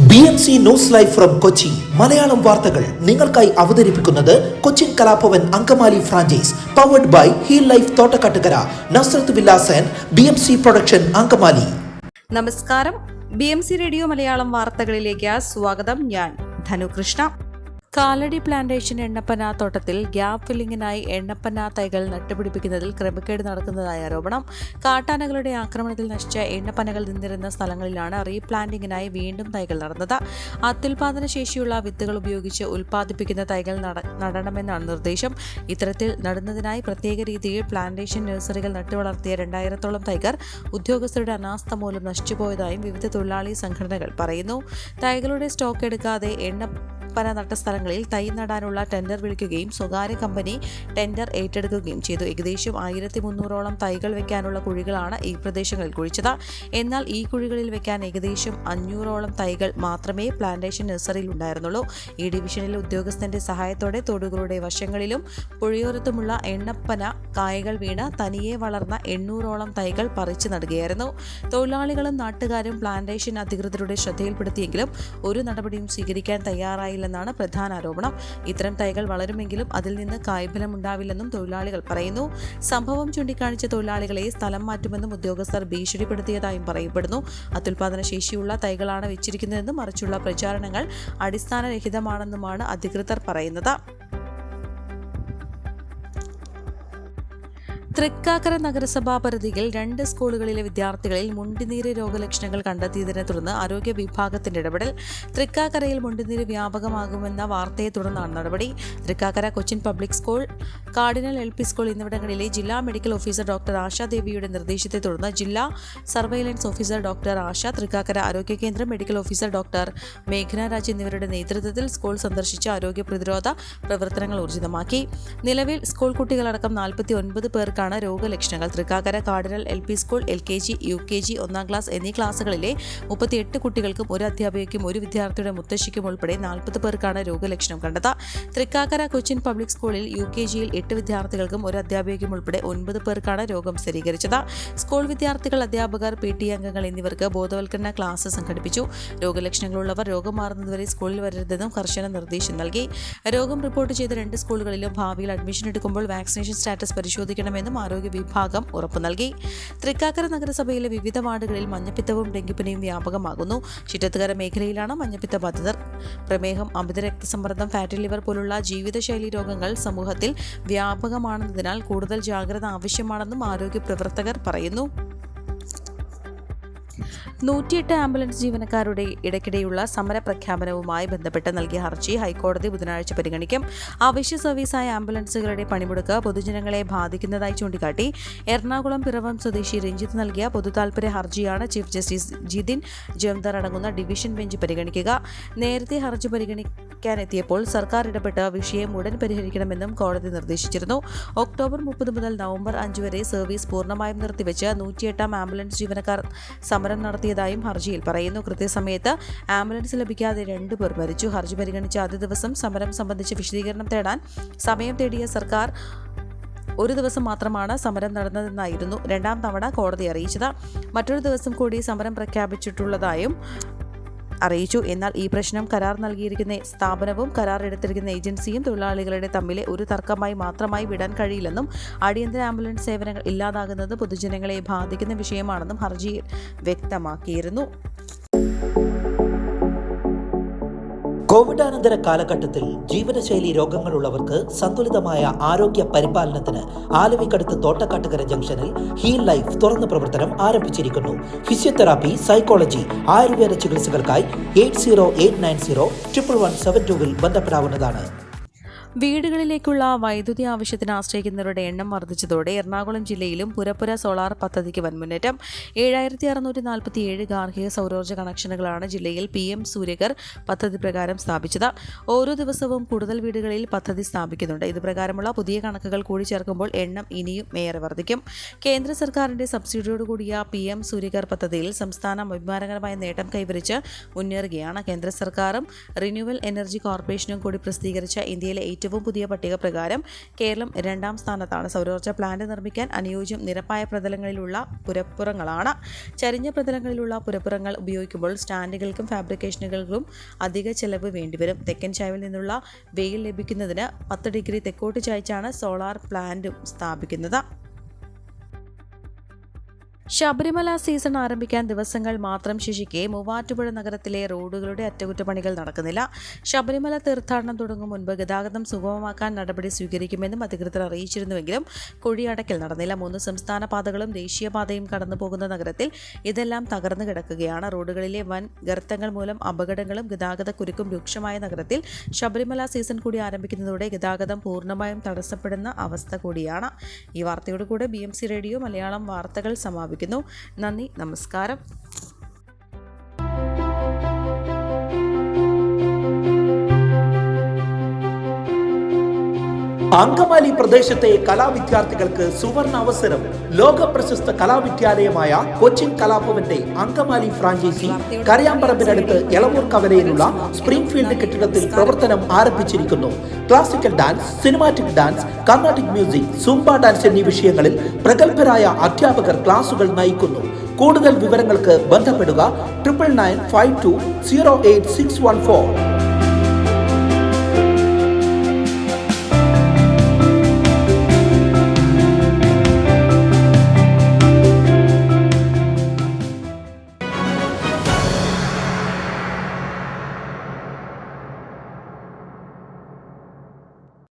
BMC news live from Kochi Malayalam വാർത്തകൾ നിങ്ങൾക്കായി അവതരിപ്പിക്കുന്നത് Cochin Kalabhavan Angamaly franchise powered by heal life Thottakkattukara Nasrath villas and BMC production Angamaly. നമസ്കാരം, BMC radio Malayalam വാർത്തകളിലേക്ക് സ്വാഗതം. ഞാൻ ധനുകൃഷ്ണ. കാലടി പ്ലാന്റേഷൻ എണ്ണപ്പന തോട്ടത്തിൽ ഗ്യാപ് ഫില്ലിങ്ങിനായി എണ്ണപ്പന തൈകൾ നട്ടുപിടിപ്പിക്കുന്നതിൽ ക്രമക്കേട് നടക്കുന്നതായി ആരോപണം. കാട്ടാനകളുടെ ആക്രമണത്തിൽ നശിച്ച എണ്ണപ്പനകൾ നിന്നിരുന്ന സ്ഥലങ്ങളിലാണ് റീപ്ലാന്റിങ്ങിനായി വീണ്ടും തൈകൾ നടന്നത്. അത്യുൽപാദന ശേഷിയുള്ള വിത്തുകൾ ഉപയോഗിച്ച് ഉൽപ്പാദിപ്പിക്കുന്ന തൈകൾ നടണമെന്നാണ് നിർദ്ദേശം. ഇത്തരത്തിൽ നടുന്നതിനായി പ്രത്യേക രീതിയിൽ പ്ലാന്റേഷൻ നഴ്സറികൾ നട്ടുവളർത്തിയ 2000-ഓളം തൈകൾ ഉദ്യോഗസ്ഥരുടെ അനാസ്ഥ മൂലം നശിച്ചുപോയതായും വിവിധ തൊഴിലാളി സംഘടനകൾ പറയുന്നു. തൈകളുടെ സ്റ്റോക്ക് എടുക്കാതെ എണ്ണപ്പന നട്ട സ്ഥലങ്ങളിൽ തൈ നടാനുള്ള ടെൻഡർ വിളിക്കുകയും സ്വകാര്യ കമ്പനി ടെൻഡർ ഏറ്റെടുക്കുകയും ചെയ്തു. ഏകദേശം 1300-ഓളം തൈകൾ വെക്കാനുള്ള കുഴികളാണ് ഈ പ്രദേശങ്ങളിൽ കുഴിച്ചത്. എന്നാൽ ഈ കുഴികളിൽ വെക്കാൻ ഏകദേശം 500-ഓളം തൈകൾ മാത്രമേ പ്ലാന്റേഷൻ നഴ്സറിയിൽ ഉണ്ടായിരുന്നുള്ളൂ. ഈ ഡിവിഷനിലെ ഉദ്യോഗസ്ഥന്റെ സഹായത്തോടെ തോടുകളുടെ വശങ്ങളിലും പുഴയോരത്തുമുള്ള എണ്ണപ്പന കായകൾ വീണ് തനിയെ വളർന്ന 800-ഓളം തൈകൾ പറിച്ചു നടുകയായിരുന്നു. തൊഴിലാളികളും നാട്ടുകാരും പ്ലാന്റേഷൻ അധികൃതരുടെ ശ്രദ്ധയിൽപ്പെടുത്തിയെങ്കിലും ഒരു നടപടിയും സ്വീകരിക്കാൻ തയ്യാറായില്ലെന്നാണ് പ്രധാന ആരോപണം. ഇത്തരം തൈകൾ വളരുമെങ്കിലും അതിൽ നിന്ന് കായ്ഫലം ഉണ്ടാവില്ലെന്നും തൊഴിലാളികൾ പറയുന്നു. സംഭവം ചൂണ്ടിക്കാണിച്ച തൊഴിലാളികളെ സ്ഥലം മാറ്റുമെന്നും ഉദ്യോഗസ്ഥർ ഭീഷണിപ്പെടുത്തിയതായും പറയപ്പെടുന്നു. അത്യുൽപാദന ശേഷിയുള്ള തൈകളാണ് വെച്ചിരിക്കുന്നതെന്നും മറിച്ചുള്ള പ്രചാരണങ്ങൾ അടിസ്ഥാനരഹിതമാണെന്നുമാണ് അധികൃതർ പറയുന്നത്. തൃക്കാക്കര നഗരസഭാ പരിധിയിൽ 2 സ്കൂളുകളിലെ വിദ്യാർത്ഥികളിൽ മുണ്ടിനീര് രോഗലക്ഷണങ്ങൾ കണ്ടെത്തിയതിനെ തുടർന്ന് ആരോഗ്യ വിഭാഗത്തിന്റെ ഇടപെടൽ. തൃക്കാക്കരയിൽ മുണ്ടിനീര് വ്യാപകമാകുമെന്ന വാർത്തയെ തുടർന്നാണ് നടപടി. Thrikkakara Cochin public school, cardinal LP school എന്നിവിടങ്ങളിലെ ജില്ലാ മെഡിക്കൽ ഓഫീസർ ഡോക്ടർ ആശ ദേവിയുടെ നിർദ്ദേശത്തെ തുടർന്ന് ജില്ലാ സർവൈലൻസ് ഓഫീസർ ഡോക്ടർ ആശ, തൃക്കാക്കര ആരോഗ്യ കേന്ദ്രം മെഡിക്കൽ ഓഫീസർ ഡോക്ടർ മേഘന രാജ് എന്നിവരുടെ നേതൃത്വത്തിൽ സ്കൂൾ സന്ദർശിച്ച് ആരോഗ്യ പ്രതിരോധ പ്രവർത്തനങ്ങൾ ഊർജിതമാക്കി. നിലവിൽ സ്കൂൾ കുട്ടികളടക്കം 49 പേർക്കാണ് രോഗലക്ഷണങ്ങൾ. Thrikkakara cardinal LP school LKG, UKG, 1ാം class എന്നീ ക്ലാസുകളിലെ 38 കുട്ടികൾക്കും ഒരു അധ്യാപികയ്ക്കും ഒരു വിദ്യാർത്ഥിയുടെ മുത്തശ്ശിക്കും ഉൾപ്പെടെ 40 പേർക്കാണ് രോഗലക്ഷണം കണ്ടത്. തൃക്കാക്കര കൊച്ചിൻ പബ്ലിക് സ്കൂളിൽ UKGയിൽ 8 വിദ്യാർത്ഥികൾക്കും ഒരു അധ്യാപികയ്ക്കും ഉൾപ്പെടെ 9 പേർക്കാണ് രോഗം സ്ഥിരീകരിച്ചത്. സ്കൂൾ വിദ്യാർത്ഥികൾ, അധ്യാപകർ, PT അംഗങ്ങൾ എന്നിവർക്ക് ബോധവൽക്കരണ ക്ലാസ് സംഘടിപ്പിച്ചു. രോഗലക്ഷണങ്ങളുള്ളവർ രോഗം മാറുന്നതുവരെ സ്കൂളിൽ വരരുതെന്നും കർശന നിർദ്ദേശം നൽകി. രോഗം റിപ്പോർട്ട് ചെയ്ത 2 സ്കൂളുകളിലും ഭാവിയിൽ അഡ്മിഷൻ എടുക്കുമ്പോൾ വാക്സിനേഷൻ സ്റ്റാറ്റസ് പരിശോധിക്കണമെന്നും ആരോഗ്യ വിഭാഗം ഉറപ്പു നൽകി. തൃക്കാക്കര നഗരസഭയിലെ വിവിധ വാർഡുകളിൽ മഞ്ഞപ്പിത്തവും ഡെങ്കിപ്പനിയും വ്യാപകമാകുന്നു. ചിറ്റത്തുകര മേഖലയിലാണ് മഞ്ഞപ്പിത്ത ബാധിതർ. പ്രമേഹം, അമിത രക്തസമ്മർദ്ദം, ഫാറ്റി ലിവർ പോലുള്ള ജീവിതശൈലി രോഗങ്ങൾ സമൂഹത്തിൽ വ്യാപകമാണെന്നതിനാൽ കൂടുതൽ ജാഗ്രത ആവശ്യമാണെന്നും ആരോഗ്യ പ്രവർത്തകർ പറയുന്നു. 108 ആംബുലൻസ് ജീവനക്കാരുടെ ഇടയ്ക്കിടെയുള്ള സമരപ്രഖ്യാപനവുമായി ബന്ധപ്പെട്ട് നൽകിയ ഹർജി ഹൈക്കോടതി ബുധനാഴ്ച പരിഗണിക്കും. അവശ്യ സർവീസായ ആംബുലൻസുകളുടെ പണിമുടക്ക് പൊതുജനങ്ങളെ ബാധിക്കുന്നതായി ചൂണ്ടിക്കാട്ടി എറണാകുളം പിറവം സ്വദേശി രഞ്ജിത്ത് നൽകിയ പൊതുതാൽപര്യ ഹർജിയാണ് ചീഫ് ജസ്റ്റിസ് ജിതിൻ ജംദർ അടങ്ങുന്ന ഡിവിഷൻ ബെഞ്ച് പരിഗണിക്കുക. നേരത്തെ ഹർജി പരിഗണിക്കാനെത്തിയപ്പോൾ സർക്കാർ ഇടപെട്ട് വിഷയം ഉടൻ പരിഹരിക്കണമെന്നും കോടതി നിർദ്ദേശിച്ചിരുന്നു. ഒക്ടോബർ 30 മുതൽ നവംബർ 5 വരെ സർവീസ് പൂർണ്ണമായും നിർത്തിവെച്ച് 108 ആംബുലൻസ് ജീവനക്കാർ സമരം നടത്തിയതായും ഹർജിയിൽ പറയുന്നു. കൃത്യസമയത്ത് ആംബുലൻസ് ലഭിക്കാതെ 2 പേർ മരിച്ചു. ഹർജി പരിഗണിച്ച ആദ്യ ദിവസം സമരം സംബന്ധിച്ച് വിശദീകരണം തേടാൻ സമയം തേടിയ സർക്കാർ ഒരു ദിവസം മാത്രമാണ് സമരം നടന്നതെന്നായിരുന്നു 2ാം തവണ കോടതി അറിയിച്ചത്. മറ്റൊരു ദിവസം കൂടി സമരം പ്രഖ്യാപിച്ചിട്ടുള്ളതായും അറിയിച്ചു. എന്നാൽ ഈ പ്രശ്നം കരാർ നൽകിയിരിക്കുന്ന സ്ഥാപനവും കരാർ എടുത്തിരിക്കുന്ന ഏജൻസിയും തൊഴിലാളികളുടെ തമ്മിലെ ഒരു തർക്കമായി മാത്രമായി വിടാൻ കഴിയില്ലെന്നും അടിയന്തര ആംബുലൻസ് സേവനങ്ങൾ ഇല്ലാതാകുന്നത് പൊതുജനങ്ങളെ ബാധിക്കുന്ന വിഷയമാണെന്നും ഹർജിയിൽ വ്യക്തമാക്കിയിരുന്നു. കോവിഡാനന്തര കാലഘട്ടത്തിൽ ജീവിതശൈലി രോഗങ്ങളുള്ളവർക്ക് സന്തുലിതമായ ആരോഗ്യ പരിപാലനത്തിന് ആലുവയ്ക്കടുത്ത് തോട്ടക്കാട്ടുകര ജംഗ്ഷനിൽ ഹീൽ ലൈഫ് തുറന്ന പ്രവർത്തനം ആരംഭിച്ചിരിക്കുന്നു. ഫിസിയോതെറാപ്പി, സൈക്കോളജി, ആയുർവേദ ചികിത്സകൾക്കായി 8089011772 ബന്ധപ്പെടാവുന്നതാണ്. വീടുകളിലേക്കുള്ള വൈദ്യുതി ആവശ്യത്തിന് ആശ്രയിക്കുന്നവരുടെ എണ്ണം വർദ്ധിച്ചതോടെ എറണാകുളം ജില്ലയിലും പുരപ്പുര സോളാർ പദ്ധതിക്ക് വൻമുന്നേറ്റം. 7647 ഗാർഹിക സൗരോർജ്ജ കണക്ഷനുകളാണ് ജില്ലയിൽ PM സൂര്യകർ പദ്ധതി പ്രകാരം സ്ഥാപിച്ചത്. ഓരോ ദിവസവും കൂടുതൽ വീടുകളിൽ പദ്ധതി സ്ഥാപിക്കുന്നുണ്ട്. ഇതുപ്രകാരമുള്ള പുതിയ കണക്കുകൾ കൂടി ചേർക്കുമ്പോൾ എണ്ണം ഇനിയും ഏറെ വർദ്ധിക്കും. കേന്ദ്ര സർക്കാരിന്റെ സബ്സിഡിയോടുകൂടിയ PM സൂര്യകർ പദ്ധതിയിൽ സംസ്ഥാനം അഭിമാനകരമായ നേട്ടം കൈവരിച്ച് മുന്നേറുകയാണ്. കേന്ദ്ര സർക്കാരും റിന്യൂവൽ എനർജി കോർപ്പറേഷനും കൂടി പ്രസിദ്ധീകരിച്ച ഇന്ത്യയിലെ ഏറ്റവും ഏറ്റവും പുതിയ പട്ടിക പ്രകാരം കേരളം 2ാം സ്ഥാനത്താണ്. സൗരോർജ്ജ പ്ലാന്റ് നിർമ്മിക്കാൻ അനുയോജ്യം നിരപ്പായ പ്രതലങ്ങളിലുള്ള പുരപ്പുറങ്ങളാണ്. ചരിഞ്ഞ പ്രതലങ്ങളിലുള്ള പുരപ്പുറങ്ങൾ ഉപയോഗിക്കുമ്പോൾ സ്റ്റാൻഡുകൾക്കും ഫാബ്രിക്കേഷനുകൾക്കും അധിക ചെലവ് വേണ്ടിവരും. തെക്കൻ ചായ്വിൽ നിന്നുള്ള വെയിൽ ലഭിക്കുന്നതിന് 10 ഡിഗ്രി തെക്കോട്ട് ചായ്ച്ചാണ് സോളാർ പ്ലാന്റും സ്ഥാപിക്കുന്നത്. ശബരിമല സീസൺ ആരംഭിക്കാൻ ദിവസങ്ങൾ മാത്രം ശേഷിക്കെ മൂവാറ്റുപുഴ നഗരത്തിലെ റോഡുകളുടെ അറ്റകുറ്റപ്പണികൾ നടക്കുന്നില്ല. ശബരിമല തീർത്ഥാടനം തുടങ്ങും മുൻപ് ഗതാഗതം സുഗമമാക്കാൻ നടപടി സ്വീകരിക്കുമെന്നും അധികൃതർ അറിയിച്ചിരുന്നുവെങ്കിലും കുഴിയടക്കൽ നടന്നില്ല. 3 സംസ്ഥാന പാതകളും ദേശീയപാതയും കടന്നു പോകുന്ന നഗരത്തിൽ ഇതെല്ലാം തകർന്നു കിടക്കുകയാണ്. റോഡുകളിലെ വൻ ഗർത്തങ്ങൾ മൂലം അപകടങ്ങളും ഗതാഗത കുരുക്കും രൂക്ഷമായ നഗരത്തിൽ ശബരിമല സീസൺ കൂടി ആരംഭിക്കുന്നതോടെ ഗതാഗതം പൂർണ്ണമായും തടസ്സപ്പെടുന്ന അവസ്ഥ കൂടിയാണ്. ഈ വാർത്തയോടുകൂടെ BMC റേഡിയോ മലയാളം വാർത്തകൾ സമാപിക്കുന്നു. നന്ദി, നമസ്കാരം. അങ്കമാലി പ്രദേശത്തെ കലാവിദ്യാർത്ഥികൾക്ക് സുവർണ അവസരം. ലോക പ്രശസ്ത കലാവിദ്യാലയമായ കൊച്ചിൻ കലാഭവന്റെ അങ്കമാലി ഫ്രാഞ്ചൈസി കരയാമ്പറമ്പിനടുത്ത് എളവൂർ കവലയിലുള്ള സ്പ്രിംഗ് ഫീൽഡ് കെട്ടിടത്തിൽ പ്രവർത്തനം ആരംഭിച്ചിരിക്കുന്നു. Classical dance, cinematic dance, Carnatic music, Zumba dance എന്നീ വിഷയങ്ങളിൽ പ്രഗത്ഭരായ അധ്യാപകർ ക്ലാസുകൾ നയിക്കുന്നു. കൂടുതൽ വിവരങ്ങൾക്ക് ബന്ധപ്പെടുക 9995208614.